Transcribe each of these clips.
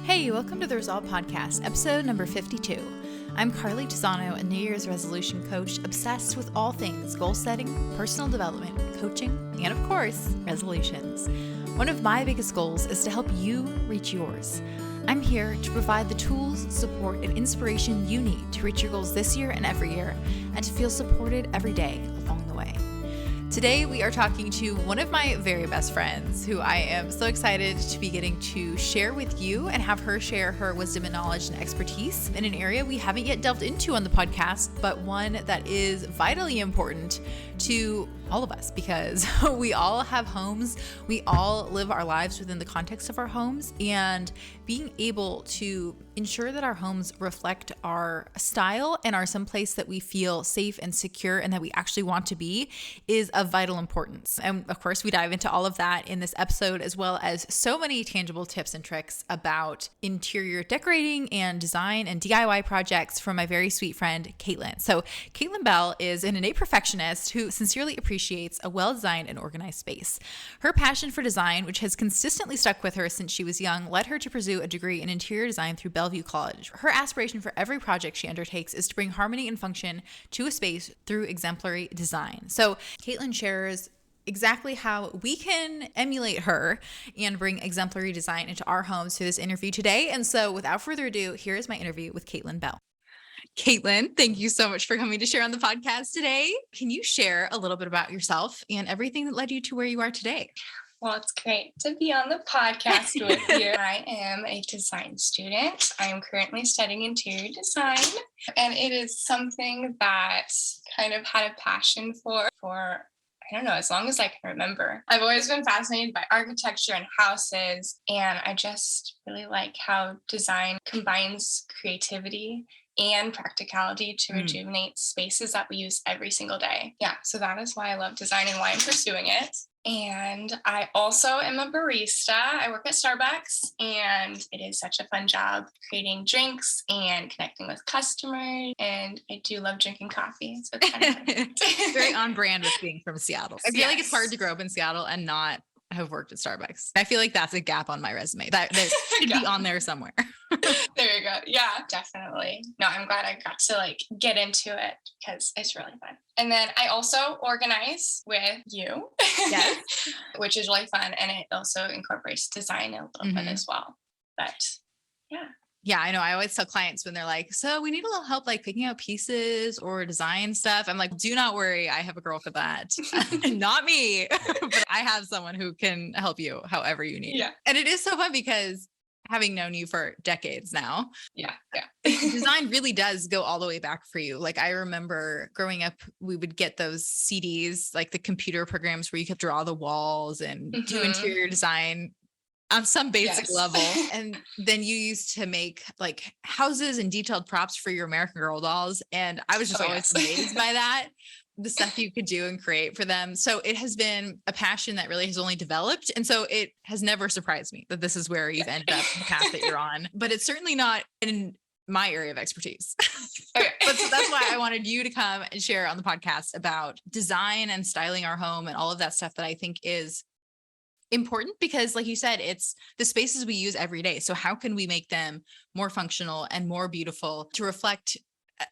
Hey, welcome to the Resolve Podcast, episode number 52. I'm Carly Tisano, a New Year's resolution coach obsessed with all things goal setting, personal development, coaching, and of course, resolutions. One of my biggest goals is to help you reach yours. I'm here to provide the tools, support, and inspiration you need to reach your goals this year and every year, and to feel supported every day along the way. Today, we are talking to one of my very best friends who I am so excited to be getting to share with you and have her share her wisdom and knowledge and expertise in an area we haven't yet delved into on the podcast, but one that is vitally important to all of us because we all have homes. We all live our lives within the context of our homes, and being able to ensure that our homes reflect our style and are someplace that we feel safe and secure and that we actually want to be is of vital importance. And of course, we dive into all of that in this episode, as well as so many tangible tips and tricks about interior decorating and design and DIY projects from my very sweet friend, Kaitlyn. So Kaitlyn Bell is an innate perfectionist who sincerely appreciates a well-designed and organized space. Her passion for design, which has consistently stuck with her since she was young, led her to pursue a degree in interior design through Bellevue College. Her aspiration for every project she undertakes is to bring harmony and function to a space through exemplary design. So Kaitlyn shares exactly how we can emulate her and bring exemplary design into our homes through this interview today. And so without further ado, here is my interview with Kaitlyn Bell. Kaitlyn, thank you so much for coming to share on the podcast today. Can you share a little bit about yourself and everything that led you to where you are today? Well, it's great to be on the podcast with you. I am a design student. I am currently studying interior design, and it is something that kind of had a passion for I don't know, as long as I can remember. I've always been fascinated by architecture and houses, and I just really like how design combines creativity and practicality to rejuvenate spaces that we use every single day. Yeah, so that is why I love design and why I'm pursuing it. And I also am a barista. I work at Starbucks, and it is such a fun job creating drinks and connecting with customers. And I do love drinking coffee. So it's kind of fun. Very on brand with being from Seattle. I feel like it's hard to grow up in Seattle and not have worked at Starbucks. I feel like that's a gap on my resume that should be on there somewhere. There you go. Yeah, definitely. No, I'm glad I got to get into it because it's really fun. And then I also organize with you, yes, which is really fun. And it also incorporates design a little bit as well. But yeah. Yeah, I know. I always tell clients when they're like, so we need a little help picking out pieces or design stuff. I'm like, do not worry. I have a girl for that. Not me, but I have someone who can help you however you need. Yeah. And it is so fun because having known you for decades now. Yeah. Design really does go all the way back for you. Like I remember growing up, we would get those CDs, like the computer programs where you could draw the walls and do interior design on some basic level. And then you used to make like houses and detailed props for your American Girl dolls. And I was just always amazed by that, the stuff you could do and create for them. So it has been a passion that really has only developed. And so it has never surprised me that this is where you've ended up, the path that you're on, but it's certainly not in my area of expertise. But so that's why I wanted you to come and share on the podcast about design and styling our home and all of that stuff that I think is important because like you said, it's the spaces we use every day. So how can we make them more functional and more beautiful to reflect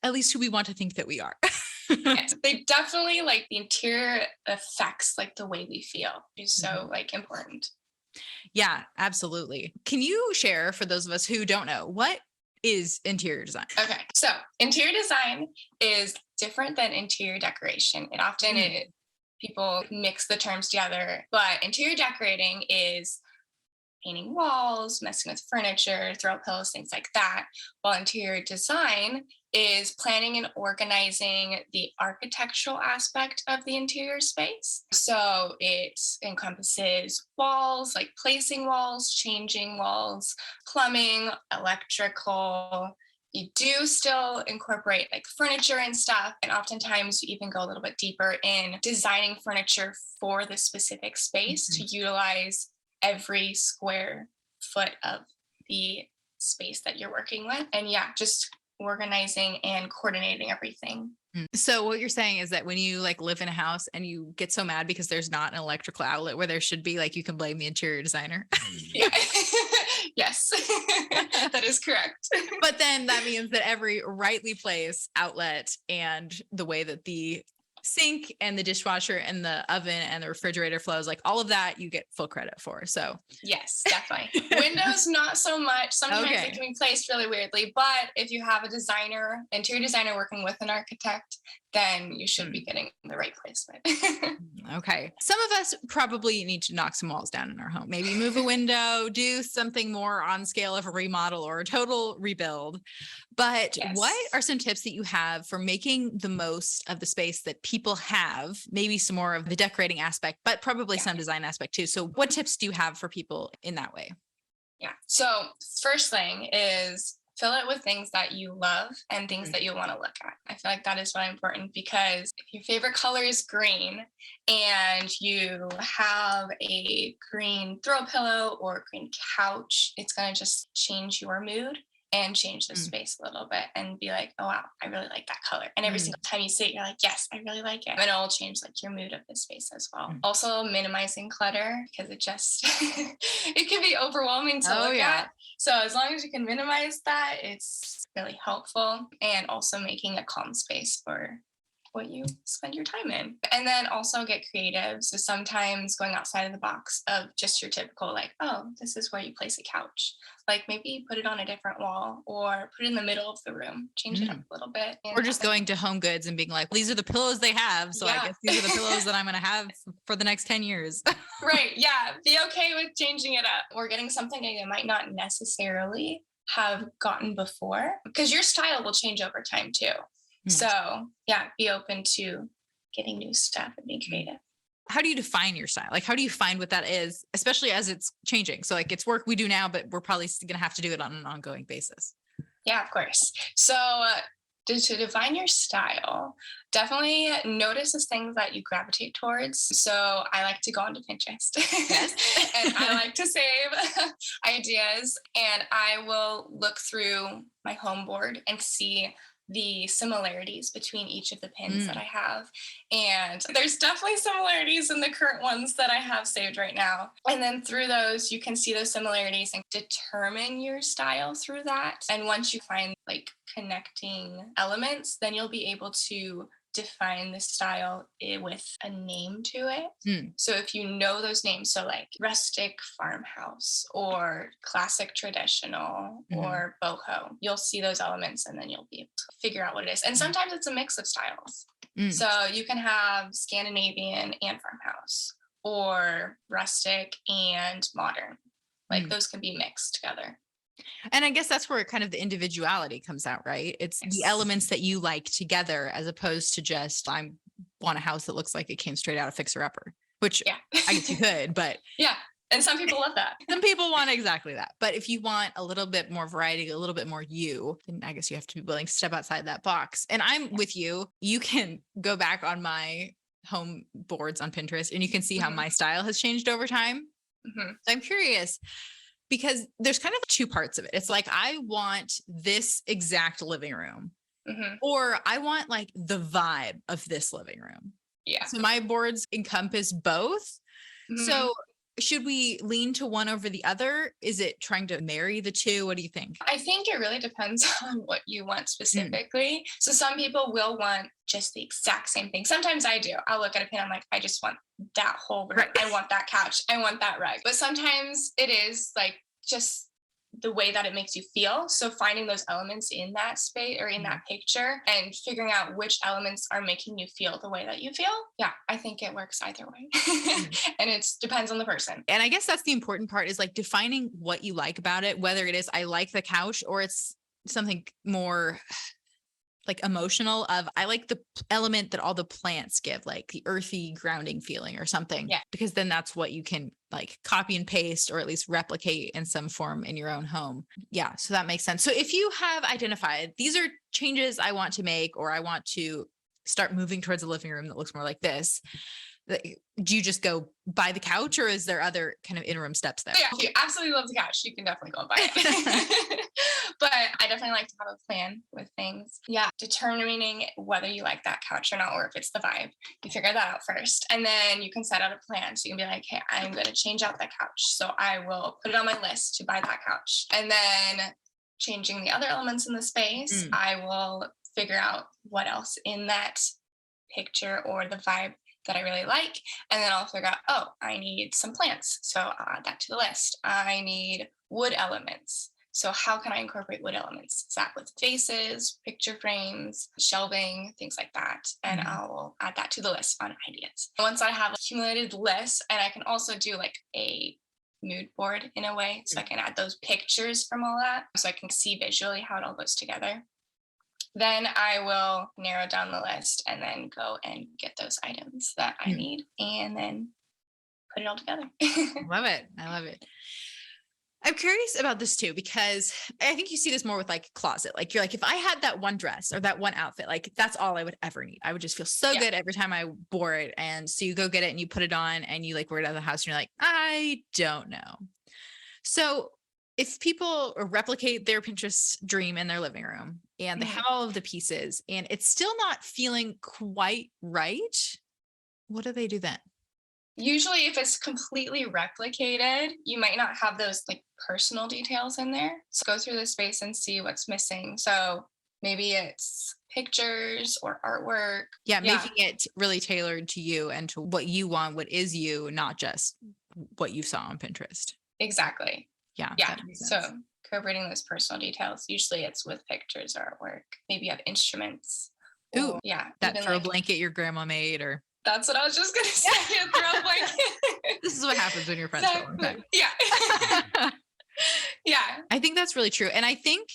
at least who we want to think that we are? Yes, they definitely the interior affects the way we feel, which is so important. Yeah, absolutely. Can you share for those of us who don't know, what is interior design? Okay, so interior design is different than interior decoration. It often people mix the terms together, but interior decorating is painting walls, messing with furniture, throw pillows, things like that. While interior design is planning and organizing the architectural aspect of the interior space. So it encompasses walls, like placing walls, changing walls, plumbing, electrical. You do still incorporate furniture and stuff. And oftentimes you even go a little bit deeper in designing furniture for the specific space to utilize every square foot of the space that you're working with. And just organizing and coordinating everything. So what you're saying is that when you live in a house and you get so mad because there's not an electrical outlet where there should be, you can blame the interior designer. Yeah. Yes. is correct. But then that means that every rightly placed outlet and the way that the sink and the dishwasher and the oven and the refrigerator flows, like all of that, you get full credit for. So yes, definitely. Windows, not so much. Sometimes they can be placed really weirdly, but if you have a designer, interior designer working with an architect, then you should be getting the right placement. Okay. Some of us probably need to knock some walls down in our home. Maybe move a window, do something more on scale of a remodel or a total rebuild. But what are some tips that you have for making the most of the space that people have? Maybe some more of the decorating aspect, but probably some design aspect too. So what tips do you have for people in that way? Yeah. So first thing is fill it with things that you love and things that you want to look at. I feel like that is really important because if your favorite color is green and you have a green throw pillow or a green couch, it's going to just change your mood and change the space a little bit and be like, oh, wow, I really like that color. And every single time you see it, you're like, yes, I really like it. And it'll change like your mood of the space as well. Also minimizing clutter because it just, it can be overwhelming to look at. So as long as you can minimize that, it's really helpful. And also making a calm space for what you spend your time in. And then also get creative. So sometimes going outside of the box of just your typical, like, oh, this is where you place a couch. Like maybe put it on a different wall or put it in the middle of the room, change it up a little bit. Or just going to Home Goods and being like, these are the pillows they have. So I guess these are the pillows that I'm going to have for the next 10 years. Right. Yeah. Be okay with changing it up or getting something that you might not necessarily have gotten before because your style will change over time too. So yeah, be open to getting new stuff and be creative. How do you define your style? Like, how do you find what that is, especially as it's changing? So like it's work we do now, but we're probably going to have to do it on an ongoing basis. Yeah, of course. So to define your style, definitely notice the things that you gravitate towards. So I like to go onto Pinterest and I like to save ideas and I will look through my home board and see the similarities between each of the pins that I have. And there's definitely similarities in the current ones that I have saved right now. And then through those, you can see those similarities and determine your style through that. And once you find like connecting elements, then you'll be able to define the style with a name to it. So if you know those names, so like rustic farmhouse or classic traditional or boho, you'll see those elements and then you'll be able to figure out what it is. And sometimes it's a mix of styles. So you can have Scandinavian and farmhouse or rustic and modern. Like those can be mixed together. And I guess that's where kind of the individuality comes out, right? It's the elements that you like together as opposed to just, I want a house that looks like it came straight out of Fixer Upper, which I guess you could, but yeah. And some people love that. Some people want exactly that. But if you want a little bit more variety, a little bit more you, then I guess you have to be willing to step outside that box. And I'm with you. You can go back on my home boards on Pinterest and you can see how my style has changed over time. So I'm curious, because there's kind of two parts of it. It's like, I want this exact living room or I want like the vibe of this living room. Yeah. So my boards encompass both. So should we lean to one over the other? Is it trying to marry the two? What do you think? I think it really depends on what you want specifically. So some people will want just the exact same thing. Sometimes I do. I'll look at a pin. I'm like, I just want that whole room. I want that couch. I want that rug. But sometimes it is like just the way that it makes you feel. So finding those elements in that space or in that picture and figuring out which elements are making you feel the way that you feel. Yeah, I think it works either way. And it depends on the person. And I guess that's the important part is like defining what you like about it, whether it is, I like the couch or it's something more like emotional of, I like the element that all the plants give, like the earthy grounding feeling or something. Yeah. Because then that's what you can like copy and paste or at least replicate in some form in your own home. Yeah. So that makes sense. So if you have identified, these are changes I want to make, or I want to start moving towards a living room that looks more like this, do you just go buy the couch or is there other kind of interim steps there? Yeah, if you absolutely love the couch, you can definitely go and buy it. But I definitely like to have a plan with things. Yeah, determining whether you like that couch or not, or if it's the vibe. You figure that out first. And then you can set out a plan. So you can be like, hey, I'm going to change out that couch. So I will put it on my list to buy that couch. And then changing the other elements in the space, I will figure out what else in that picture or the vibe that I really like. And then I'll figure out, oh, I need some plants. So I'll add that to the list. I need wood elements. So how can I incorporate wood elements? Is that with vases, picture frames, shelving, things like that? And I will add that to the list on ideas. Once I have accumulated lists, and I can also do like a mood board in a way, so I can add those pictures from all that, so I can see visually how it all goes together. Then I will narrow down the list and then go and get those items that I need and then put it all together. Love it. I love it. I'm curious about this too, because I think you see this more with like closet. Like you're like, if I had that one dress or that one outfit, like that's all I would ever need. I would just feel so good every time I wore it. And so you go get it and you put it on and you like wear it out of the house and you're like, I don't know. So if people replicate their Pinterest dream in their living room and they have all of the pieces and it's still not feeling quite right, what do they do then? Usually if it's completely replicated, you might not have those like personal details in there. So go through the space and see what's missing. So maybe it's pictures or artwork. Yeah, making it really tailored to you and to what you want, what is you, not just what you saw on Pinterest. Exactly. Yeah. So incorporating those personal details. Usually it's with pictures or artwork. Maybe you have instruments. Ooh, that throw like, blanket your grandma made, or that's what I was just gonna say. A throw blanket. This is what happens when you're friends for a long time. Yeah. Yeah. I think that's really true. And I think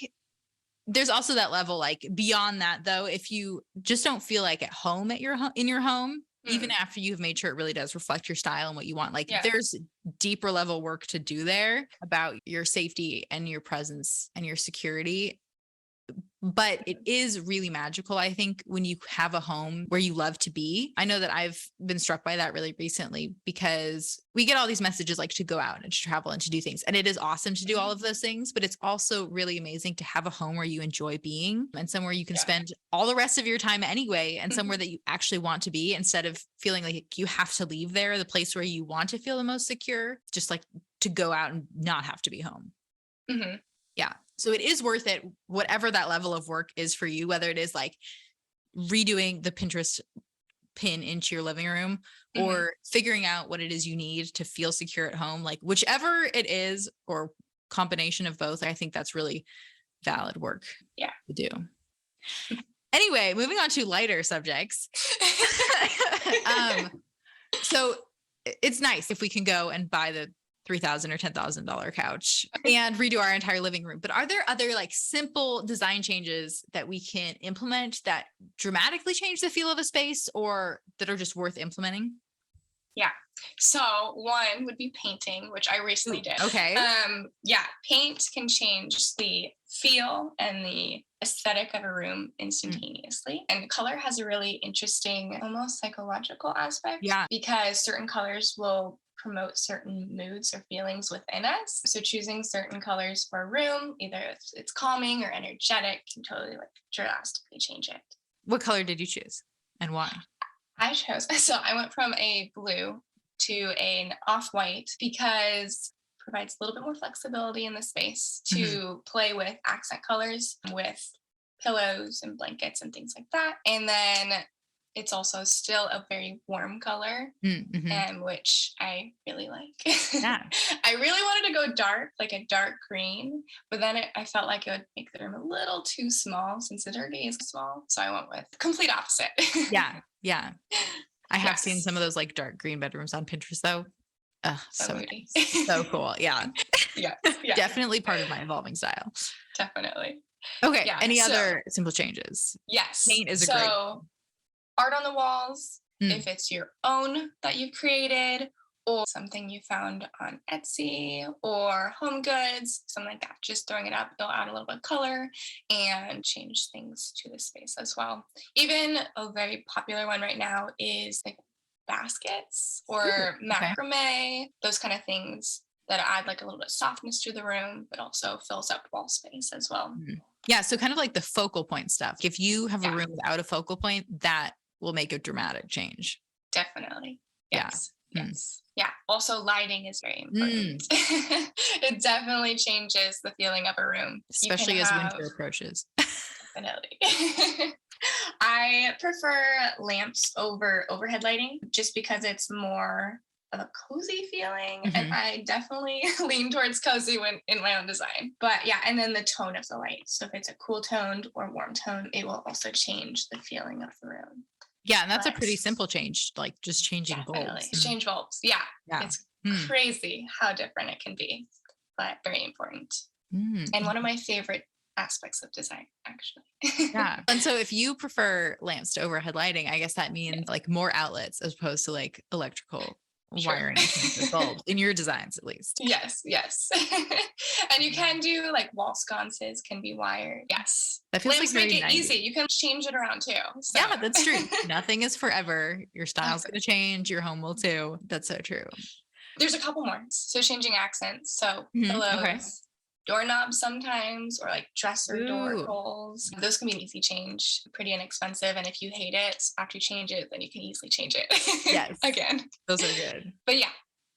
there's also that level, like beyond that though, if you just don't feel like at home at in your home, even after you've made sure it really does reflect your style and what you want, like there's deeper level work to do there about your safety and your presence and your security. But it is really magical, I think, when you have a home where you love to be. I know that I've been struck by that really recently because we get all these messages like to go out and to travel and to do things. And it is awesome to do all of those things, but it's also really amazing to have a home where you enjoy being and somewhere you can spend all the rest of your time anyway, and somewhere that you actually want to be instead of feeling like you have to leave there, the place where you want to feel the most secure, just like to go out and not have to be home. Yeah. So it is worth it, whatever that level of work is for you, whether it is like redoing the Pinterest pin into your living room or figuring out what it is you need to feel secure at home, like whichever it is or combination of both. I think that's really valid work to do. Anyway, moving on to lighter subjects. So it's nice if we can go and buy the $3,000 or $10,000 couch and redo our entire living room. But are there other like simple design changes that we can implement that dramatically change the feel of a space or that are just worth implementing? Yeah. So one would be painting, which I recently did. Okay. Paint can change the feel and the aesthetic of a room instantaneously. And color has a really interesting, almost psychological aspect. Yeah. Because certain colors will promote certain moods or feelings within us. So choosing certain colors for a room, either if it's calming or energetic, can totally like drastically change it. What color did you choose and why? I went from a blue to an off-white because it provides a little bit more flexibility in the space to play with accent colors with pillows and blankets and things like that. And then it's also still a very warm color, which I really like. Yeah. I really wanted to go dark, like a dark green, but then I felt like it would make the room a little too small since the turkey is small. So I went with complete opposite. Yeah. I have seen some of those like dark green bedrooms on Pinterest though. So nice. So cool. Yeah. Yeah. Definitely part of my evolving style. Definitely. Okay. Yeah. Any other simple changes? Yes. Paint is a great. Art on the walls, if it's your own that you've created or something you found on Etsy or Home Goods, something like that. Just throwing it up, they'll add a little bit of color and change things to the space as well. Even a very popular one right now is like baskets or macrame, those kind of things that add like a little bit of softness to the room, but also fills up wall space as well. Yeah, so kind of like the focal point stuff. If you have a room without a focal point, that will make a dramatic change. Definitely. Yes. Yes. Yeah. Also, lighting is very important. It definitely changes the feeling of a room. Especially as winter approaches. Definitely. I prefer lamps over overhead lighting just because it's more of a cozy feeling. And I definitely lean towards cozy when in my own design. But yeah, and then the tone of the light. So if it's a cool toned or warm tone, it will also change the feeling of the room. Yeah, and that's a pretty simple change, like just changing bulbs. Change bulbs. Yeah. It's crazy how different it can be, but very important. And one of my favorite aspects of design, actually. Yeah. And so if you prefer lamps to overhead lighting, I guess that means like more outlets as opposed to like electrical wiring bulbs in your designs, at least. Yes. And you can do like wall sconces can be wired. Yes. That feels lamps like make it 90s. easy. You can change it around too. So. Yeah, that's true. Nothing is forever. Your style's going to change. Your home will too. That's so true. There's a couple more. So changing accents. So pillows, doorknobs sometimes, or like dresser door holes. Those can be an easy change, pretty inexpensive. And if you hate it, after you change it, then you can easily change it. Yes. Again. Those are good. But yeah,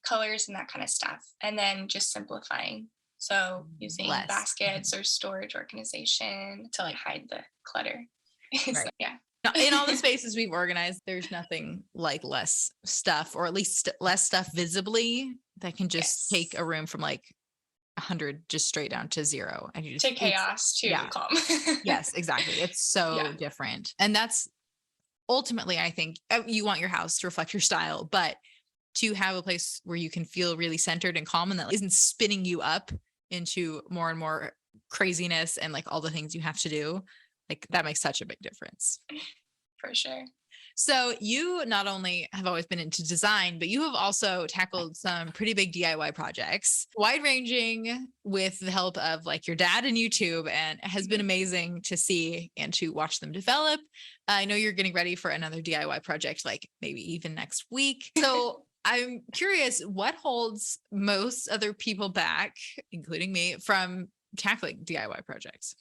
colors and that kind of stuff. And then just simplifying. So using baskets or storage organization to like hide the clutter. So, yeah. Now, in all the spaces we've organized, there's nothing like less stuff, or at least less stuff visibly, that can just take a room from like 100 just straight down to 0, and you just to chaos to calm. Yes, exactly. It's so different. And that's ultimately, I think, you want your house to reflect your style, but to have a place where you can feel really centered and calm, and that isn't spinning you up into more and more craziness and like all the things you have to do, like that makes such a big difference. For sure. So you not only have always been into design, but you have also tackled some pretty big DIY projects, wide ranging, with the help of like your dad and YouTube, and it has been amazing to see and to watch them develop. I know you're getting ready for another DIY project, like maybe even next week. So I'm curious, what holds most other people back, including me, from tackling DIY projects?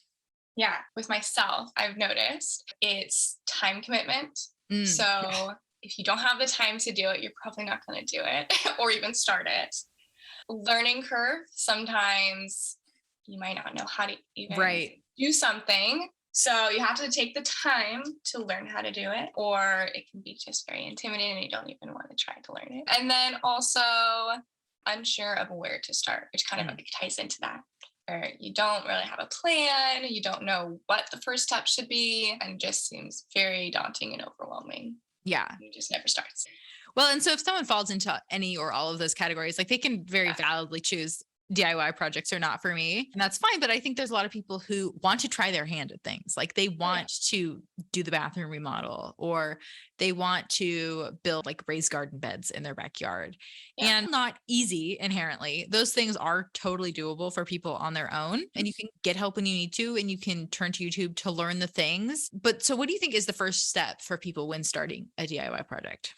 Yeah, with myself, I've noticed it's time commitment. So if you don't have the time to do it, you're probably not going to do it or even start it. Learning curve, sometimes you might not know how to even do something. So you have to take the time to learn how to do it, or it can be just very intimidating and you don't even want to try to learn it. And then also unsure of where to start, which kind of ties into that. Or you don't really have a plan, you don't know what the first step should be, and just seems very daunting and overwhelming. Yeah. It just never starts. Well, and so if someone falls into any or all of those categories, like they can very validly choose DIY projects are not for me, and that's fine. But I think there's a lot of people who want to try their hand at things. Like they want to do the bathroom remodel, or they want to build like raised garden beds in their backyard, and not easy inherently. Those things are totally doable for people on their own, and you can get help when you need to, and you can turn to YouTube to learn the things. But so what do you think is the first step for people when starting a DIY project?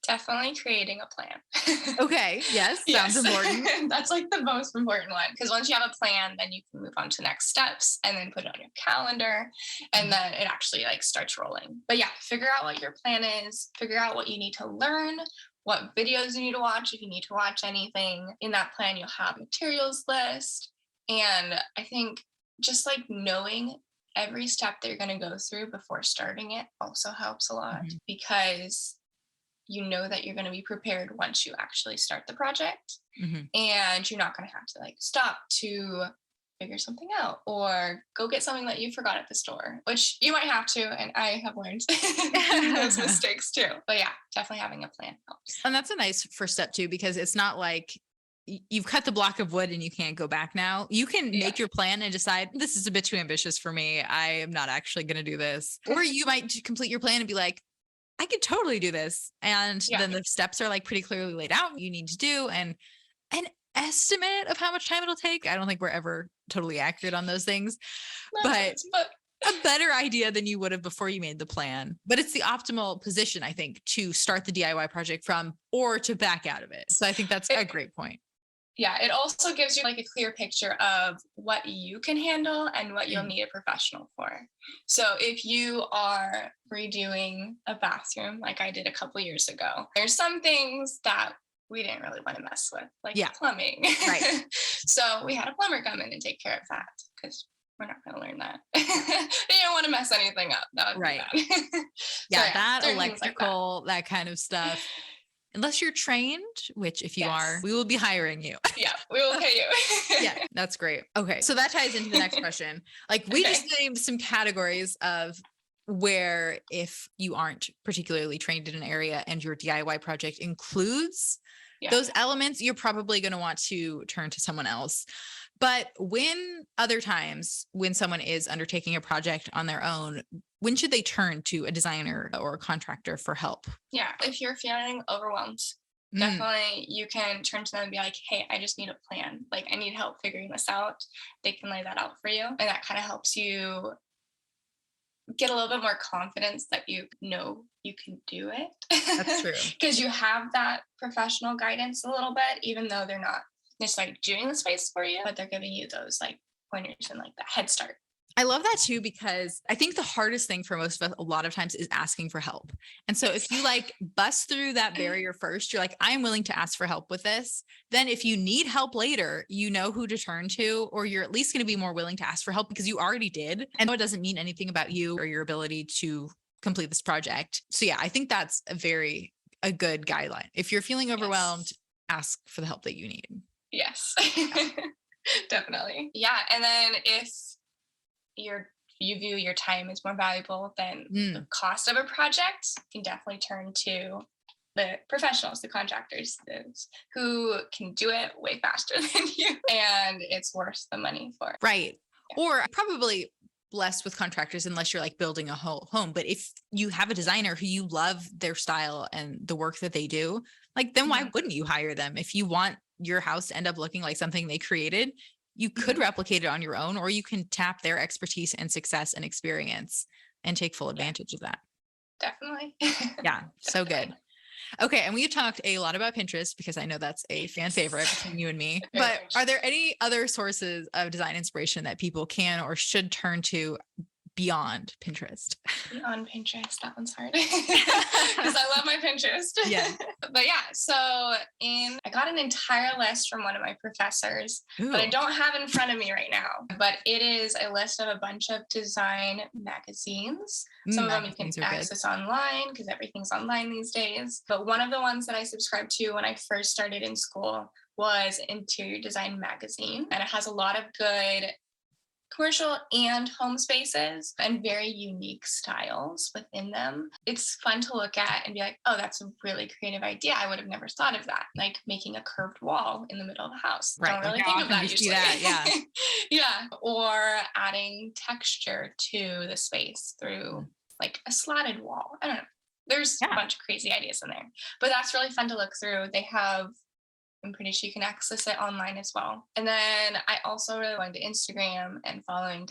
Definitely creating a plan. Okay. Yes. Sounds important. That's like the most important one, because once you have a plan, then you can move on to next steps and then put it on your calendar, and then it actually like starts rolling. But yeah, figure out what your plan is, figure out what you need to learn, what videos you need to watch. If you need to watch anything in that plan, you'll have a materials list. And I think just like knowing every step that you're going to go through before starting it also helps a lot, because you know that you're going to be prepared once you actually start the project, and you're not going to have to like stop to figure something out or go get something that you forgot at the store, which you might have to. And I have learned those mistakes too. But yeah, definitely having a plan helps. And that's a nice first step too, because it's not like you've cut the block of wood and you can't go back now. You can make your plan and decide, this is a bit too ambitious for me. I am not actually going to do this. Or you might complete your plan and be like, I could totally do this. And then the steps are like pretty clearly laid out. You need to do and an estimate of how much time it'll take. I don't think we're ever totally accurate on those things, but a better idea than you would have before you made the plan. But it's the optimal position, I think, to start the DIY project from, or to back out of it. So I think that's a great point. Yeah, it also gives you like a clear picture of what you can handle and what you'll need a professional for. So if you are redoing a bathroom, like I did a couple years ago, there's some things that we didn't really want to mess with, like plumbing. Right. So we had a plumber come in and take care of that because we're not going to learn that. They don't want to mess anything up. That would be bad. That electrical, that kind of stuff. Unless you're trained, which if you are, we will be hiring you. Yeah, we will pay you. Yeah, that's great. Okay. So that ties into the next question. Like we just named some categories of where if you aren't particularly trained in an area and your DIY project includes those elements, you're probably going to want to turn to someone else. But when other times when someone is undertaking a project on their own, when should they turn to a designer or a contractor for help? Yeah, if you're feeling overwhelmed, definitely you can turn to them and be like, hey, I just need a plan. Like I need help figuring this out. They can lay that out for you. And that kind of helps you get a little bit more confidence that you know you can do it. That's true. Because you have that professional guidance a little bit, even though they're not necessarily doing the space for you, but they're giving you those like pointers and like that head start. I love that too, because I think the hardest thing for most of us a lot of times is asking for help. And so if you like bust through that barrier first, you're like, I'm willing to ask for help with this. Then if you need help later, you know who to turn to, or you're at least going to be more willing to ask for help because you already did. And it doesn't mean anything about you or your ability to complete this project. So yeah, I think that's a good guideline. If you're feeling overwhelmed, ask for the help that you need. Yes, definitely. Yeah. And then if you view your time as more valuable than the cost of a project, you can definitely turn to the professionals, the contractors, those who can do it way faster than you, and it's worth the money for it. Right. Yeah. Or probably less with contractors unless you're like building a whole home. But if you have a designer who you love their style and the work that they do, like then why wouldn't you hire them? If you want your house to end up looking like something they created, you could replicate it on your own, or you can tap their expertise and success and experience and take full advantage of that. Definitely. Yeah. So good. Okay. And we talked a lot about Pinterest because I know that's a fan favorite between you and me, but are there any other sources of design inspiration that people can or should turn to beyond Pinterest? Beyond Pinterest, that one's hard because I love my Pinterest. Yeah. But yeah, so I got an entire list from one of my professors, but I don't have it in front of me right now. But it is a list of a bunch of design magazines. Some of them you can access online because everything's online these days. But one of the ones that I subscribed to when I first started in school was Interior Design Magazine, and it has a lot of good commercial and home spaces and very unique styles within them. It's fun to look at and be like, oh, that's a really creative idea. I would have never thought of that. Like making a curved wall in the middle of the house. Right. Don't really think of that usually. Yeah. Yeah. Or adding texture to the space through like a slatted wall. I don't know. There's a bunch of crazy ideas in there, but that's really fun to look through. I'm pretty sure you can access it online as well. And then I also really went to Instagram and following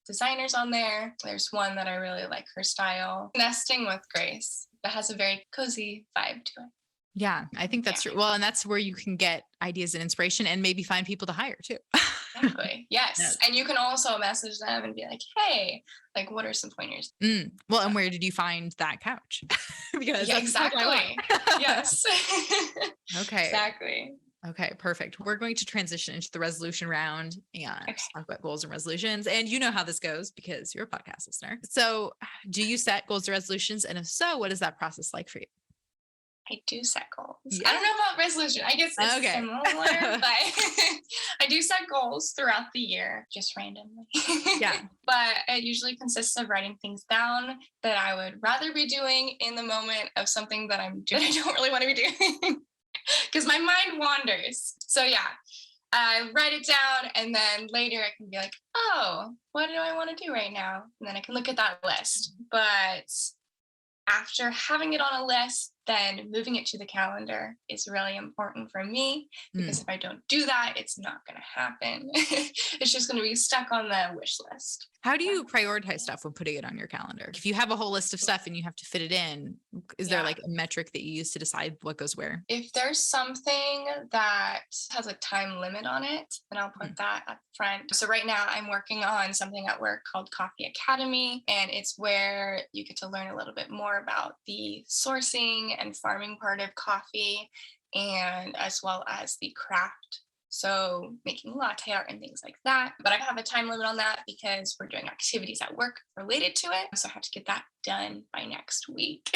designers on there. There's one that I really like her style, Nesting with Grace, that has a very cozy vibe to it. Yeah, I think that's true. Well, and that's where you can get ideas and inspiration and maybe find people to hire too. Exactly. Yes. And you can also message them and be like, hey, like, what are some pointers? Well, and where did you find that couch? Because exactly. Yes. Okay. Exactly. Okay, perfect. We're going to transition into the resolution round and talk about goals and resolutions. And you know how this goes because you're a podcast listener. So do you set goals or resolutions? And if so, what is that process like for you? I do set goals. Yeah. I don't know about resolution. I guess it's similar, but I do set goals throughout the year, just randomly. Yeah. But it usually consists of writing things down that I would rather be doing in the moment of something that I'm doing. I don't really want to be doing because my mind wanders. So yeah, I write it down and then later I can be like, oh, what do I want to do right now? And then I can look at that list. But after having it on a list, then moving it to the calendar is really important for me, because if I don't do that, it's not going to happen. It's just going to be stuck on the wish list. How do you prioritize stuff when putting it on your calendar? If you have a whole list of stuff and you have to fit it in, is there like a metric that you use to decide what goes where? If there's something that has a time limit on it, then I'll put that at the front. So right now I'm working on something at work called Coffee Academy, and it's where you get to learn a little bit more about the sourcing and farming part of coffee, and as well as the craft. So making latte art and things like that. But I have a time limit on that because we're doing activities at work related to it. So I have to get that done by next week.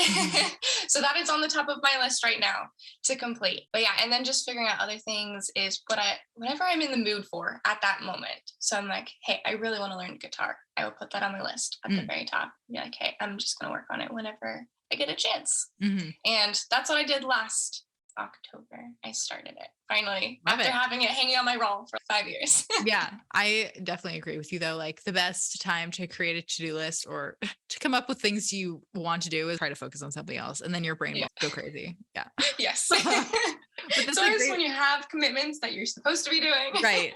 So that is on the top of my list right now to complete. But yeah, and then just figuring out other things is whatever I'm in the mood for at that moment. So I'm like, hey, I really want to learn guitar. I will put that on my list at the very top. Be like, hey, I'm just going to work on it whenever I get a chance. And that's what I did last October. I started it finally after having it hanging on my wall for 5 years. Yeah, I definitely agree with you though. Like the best time to create a to-do list or to come up with things you want to do is try to focus on something else, and then your brain will go crazy. Yeah. Yes. But so is when you have commitments that you're supposed to be doing. Right.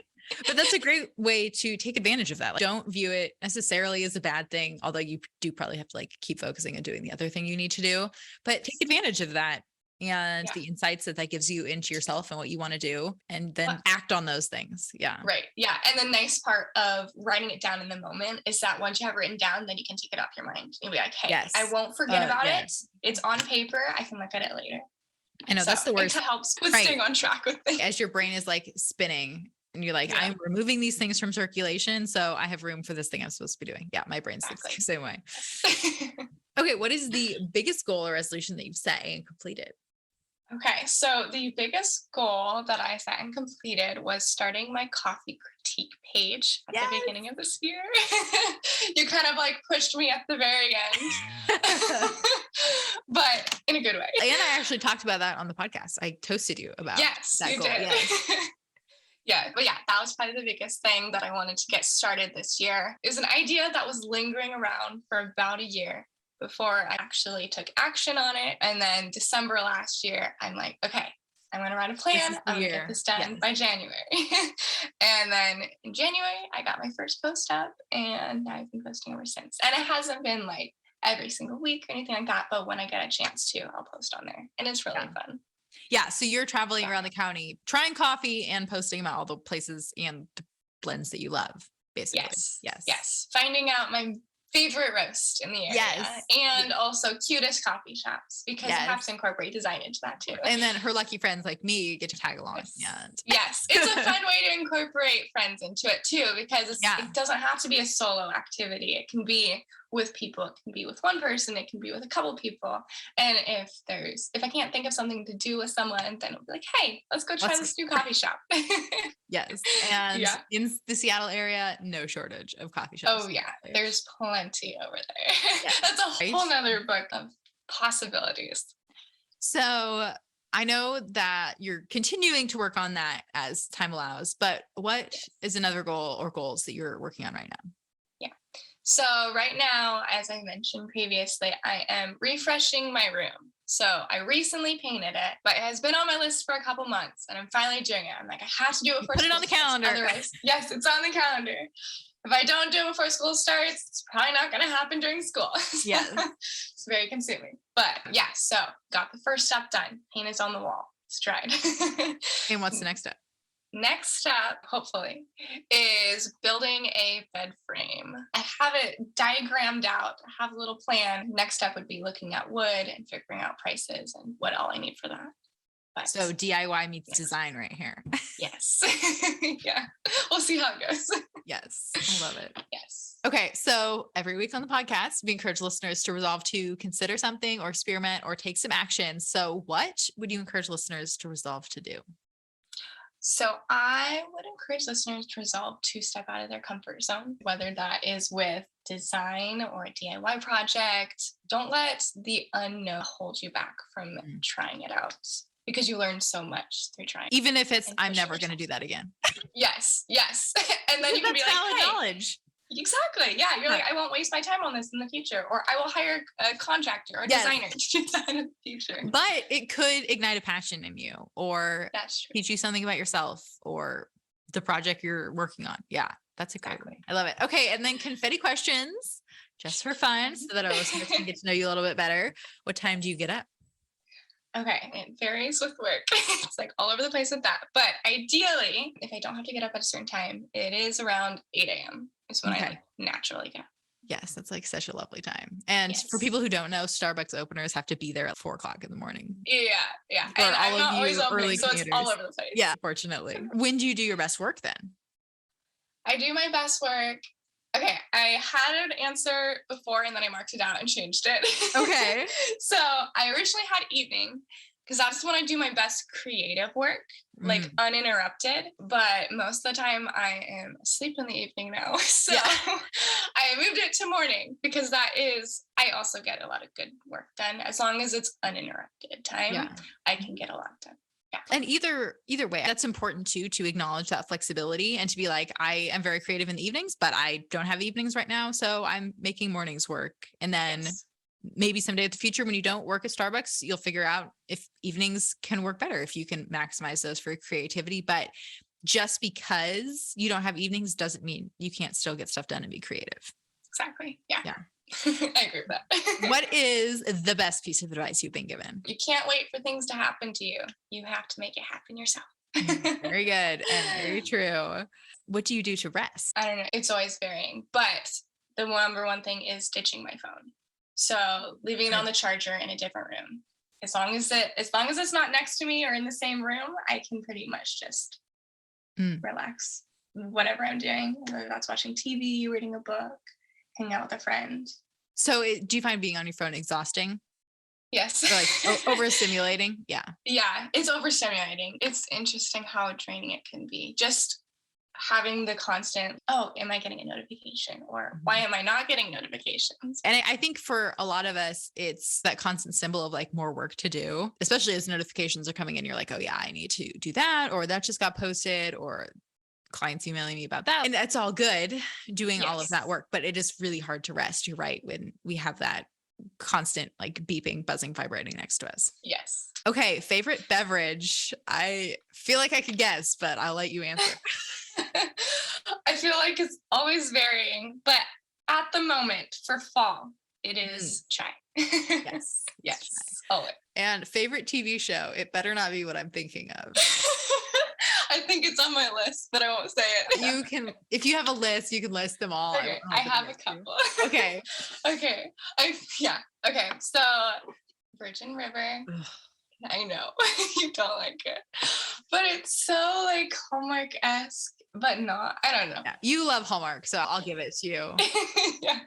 But that's a great way to take advantage of that. Like, don't view it necessarily as a bad thing, although you do probably have to like keep focusing and doing the other thing you need to do, but take advantage of that and the insights that gives you into yourself and what you want to do, and then act on those things. Yeah. Right. Yeah. And the nice part of writing it down in the moment is that once you have it written down, then you can take it off your mind and be like, hey, I won't forget about it. It's on paper. I can look at it later. I know that's the worst. It helps with staying on track with things. As your brain is like spinning and you're like, I'm removing these things from circulation, so I have room for this thing I'm supposed to be doing. Yeah. My brain's the same way. Okay. What is the biggest goal or resolution that you've set and completed? Okay, so the biggest goal that I set and completed was starting my coffee critique page at the beginning of this year. You kind of like pushed me at the very end, but in a good way. And I actually talked about that on the podcast. I toasted you about that goal. Did. Yes. But yeah, that was probably the biggest thing that I wanted to get started this year. It was an idea that was lingering around for about a year before I actually took action on it. And then December last year, I'm like, okay, I'm going to write a plan. I'm going to get this done by January. And then in January, I got my first post up, and I've been posting ever since. And it hasn't been like every single week or anything like that, but when I get a chance to, I'll post on there. And it's really fun. Yeah. So you're traveling around the county, trying coffee and posting about all the places and the blends that you love, basically. Yes. Finding out my favorite roast in the area, and also cutest coffee shops, because I have to incorporate design into that too. And then her lucky friends like me get to tag along. Yes, it's a fun way to incorporate friends into it too, because it doesn't have to be a solo activity. It can be with people, it can be with one person, it can be with a couple people. And if I can't think of something to do with someone, then it'll be like, hey, let's go try this new coffee shop. Yes. And in the Seattle area, no shortage of coffee shops. Oh yeah, there's plenty over there. That's a whole nother book of possibilities. So I know that you're continuing to work on that as time allows, but what is another goal or goals that you're working on right now? So right now, as I mentioned previously, I am refreshing my room. So I recently painted it, but it has been on my list for a couple months, and I'm finally doing it. I'm like, I have to do it before put it on the calendar. Otherwise, yes, it's on the calendar. If I don't do it before school starts, it's probably not going to happen during school. Yes. It's very consuming. But yeah, so got the first step done. Paint is on the wall. It's dried. And what's the next step? Next step, hopefully, is building a bed frame. I have it diagrammed out. I have a little plan. Next step would be looking at wood and figuring out prices and what all I need for that. But, so DIY meets design right here. Yes. Yeah. We'll see how it goes. Yes. I love it. Yes. Okay. So every week on the podcast, we encourage listeners to resolve to consider something or experiment or take some action. So what would you encourage listeners to resolve to do? So I would encourage listeners to resolve to step out of their comfort zone, whether that is with design or a DIY project. Don't let the unknown hold you back from trying it out, because you learn so much through trying. Even if it's, I'm never going to do that again. Yes. And then you can be like, valid knowledge. Exactly. Yeah. You're like, I won't waste my time on this in the future, or I will hire a contractor or a designer to do that in the future. But it could ignite a passion in you, or That's true. teach you something about yourself or the project you're working on. Yeah, that's a great one. I love it. Okay. And then confetti questions just for fun so that our listeners can get to know you a little bit better. What time do you get up? Okay, it varies with work. It's like all over the place with that. But ideally, if I don't have to get up at a certain time, it is around 8 a.m. is when I like naturally get up. Yes, that's like such a lovely time. And for people who don't know, Starbucks openers have to be there at 4:00 in the morning. Yeah. For and all I'm of not you always opening, early so it's all over the place. Yeah, fortunately. When do you do your best work then? I do my best work. Okay, I had an answer before and then I marked it out and changed it. Okay. So I originally had evening because that's when I do my best creative work, like uninterrupted. But most of the time I am asleep in the evening now. So I moved it to morning because I also get a lot of good work done. As long as it's uninterrupted time, I can get a lot done. Yeah. And either way, that's important too, to acknowledge that flexibility and to be like, I am very creative in the evenings, but I don't have evenings right now. So I'm making mornings work. And then maybe someday in the future, when you don't work at Starbucks, you'll figure out if evenings can work better, if you can maximize those for creativity. But just because you don't have evenings doesn't mean you can't still get stuff done and be creative. Exactly. Yeah. I agree with that. What is the best piece of advice you've been given? You can't wait for things to happen to you. You have to make it happen yourself. Very good and very true. What do you do to rest? I don't know. It's always varying, but the number one thing is ditching my phone. So leaving it on the charger in a different room. As long as it's not next to me or in the same room, I can pretty much just relax. Whatever I'm doing, whether that's watching TV, reading a book, hanging out with a friend. So do you find being on your phone exhausting? Yes. Or like overstimulating? Yeah. Yeah, it's overstimulating. It's interesting how draining it can be. Just having the constant, am I getting a notification? Or why am I not getting notifications? And I think for a lot of us, it's that constant symbol of like more work to do, especially as notifications are coming in. You're like, oh yeah, I need to do that. Or that just got posted, or clients emailing me about that. And that's all good, doing all of that work, but it is really hard to rest. You're right. When we have that constant like beeping, buzzing, vibrating next to us. Yes. Okay. Favorite beverage. I feel like I could guess, but I'll let you answer. I feel like it's always varying, but at the moment for fall, it is chai. Yes. Yes. Always. And favorite TV show. It better not be what I'm thinking of. I think it's on my list, but I won't say it. You can, if you have a list, you can list them all. Okay, I have a couple. Okay. Okay. Okay. So Virgin River. I know you don't like it, but it's so like Hallmark-esque, but not. I don't know. Yeah, you love Hallmark, so I'll give it to you. Yeah.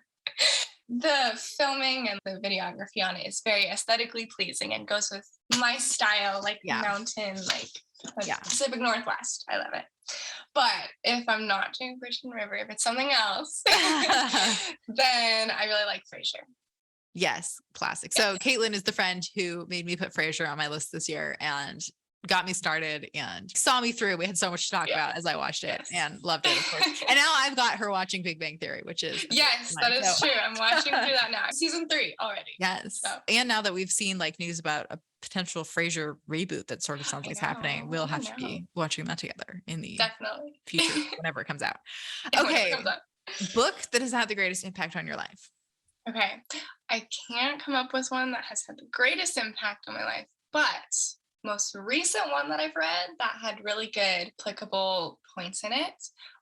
The filming and the videography on it is very aesthetically pleasing and goes with my style, like mountain, like Pacific Northwest. I love it. But if I'm not doing Virgin River, if it's something else, then I really like Frasier. Yes, classic. So Kaitlyn is the friend who made me put Frasier on my list this year and got me started and saw me through. We had so much to talk about as I watched it and loved it, of course. And now I've got her watching Big Bang Theory, which is that is true. I'm watching through that now. Season 3 already. Yes. So. And now that we've seen like news about a potential Frasier reboot that sort of sounds like it's happening, we'll have to be watching that together in the future, whenever it comes out. Okay. Book that has had the greatest impact on your life. Okay. I can't come up with one that has had the greatest impact on my life, but most recent one that I've read that had really good applicable points in it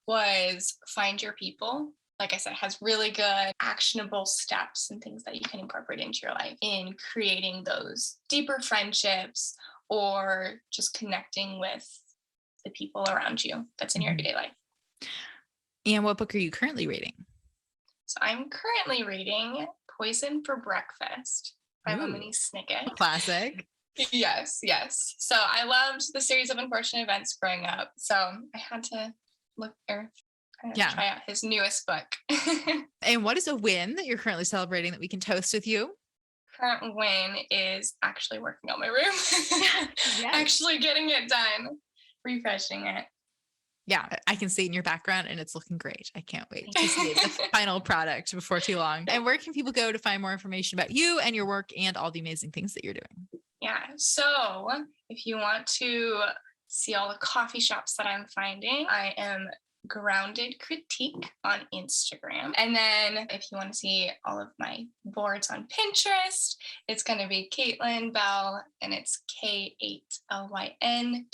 was Find Your People. Like I said, has really good actionable steps and things that you can incorporate into your life in creating those deeper friendships or just connecting with the people around you that's in your everyday life. And what book are you currently reading? So I'm currently reading Poison for Breakfast by Lemony Snicket. Classic. Yes. So I loved the series of unfortunate events growing up. So I had to try out his newest book. And what is a win that you're currently celebrating that we can toast with you? Current win is actually working on my room. Actually getting it done, refreshing it. Yeah, I can see it in your background and it's looking great. I can't wait to see the final product before too long. And where can people go to find more information about you and your work and all the amazing things that you're doing? Yeah. So if you want to see all the coffee shops that I'm finding, I am Grounded Critique on Instagram. And then if you want to see all of my boards on Pinterest, it's going to be Kaitlyn Bell, and it's KAITLYN.BEL.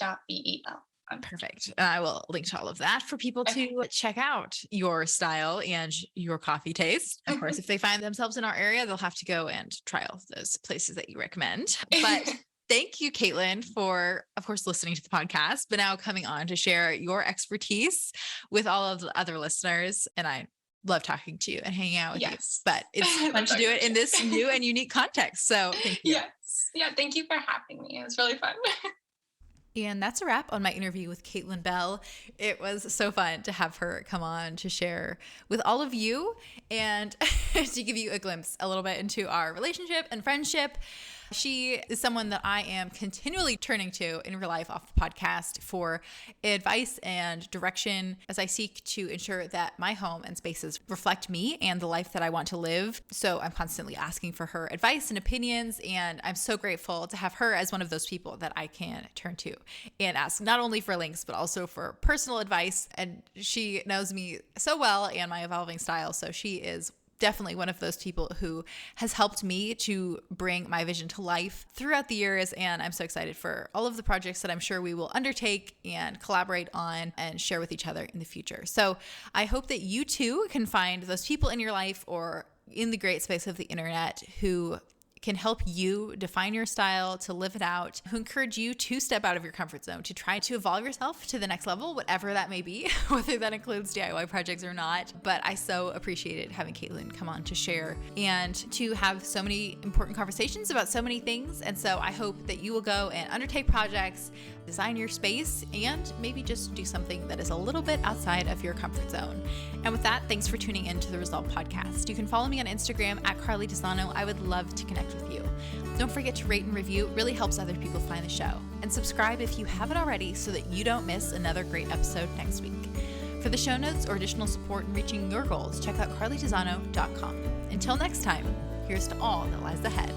Perfect. I will link to all of that for people to check out your style and your coffee taste. Of course, if they find themselves in our area, they'll have to go and try all of those places that you recommend. But thank you, Kaitlyn, for, of course, listening to the podcast, but now coming on to share your expertise with all of the other listeners. And I love talking to you and hanging out with you, but it's fun to do it in this new and unique context. So thank you. Yes. Yeah. Thank you for having me. It was really fun. And that's a wrap on my interview with Kaitlyn Bell. It was so fun to have her come on to share with all of you and to give you a glimpse a little bit into our relationship and friendship. She is someone that I am continually turning to in real life off the podcast for advice and direction as I seek to ensure that my home and spaces reflect me and the life that I want to live. So I'm constantly asking for her advice and opinions, and I'm so grateful to have her as one of those people that I can turn to and ask not only for links, but also for personal advice. And she knows me so well and my evolving style. So she is definitely one of those people who has helped me to bring my vision to life throughout the years. And I'm so excited for all of the projects that I'm sure we will undertake and collaborate on and share with each other in the future. So I hope that you too can find those people in your life or in the great space of the internet who can help you define your style, to live it out, who encourage you to step out of your comfort zone, to try to evolve yourself to the next level, whatever that may be, whether that includes DIY projects or not. But I so appreciated having Kaitlyn come on to share and to have so many important conversations about so many things. And so I hope that you will go and undertake projects, design your space, and maybe just do something that is a little bit outside of your comfort zone. And with that, thanks for tuning in to the Resolve Podcast. You can follow me on Instagram at Carly Desano. I would love to connect with you. Don't forget to rate and review. It really helps other people find the show. And subscribe if you haven't already so that you don't miss another great episode next week. For the show notes or additional support in reaching your goals, check out carlydesano.com. Until next time, here's to all that lies ahead.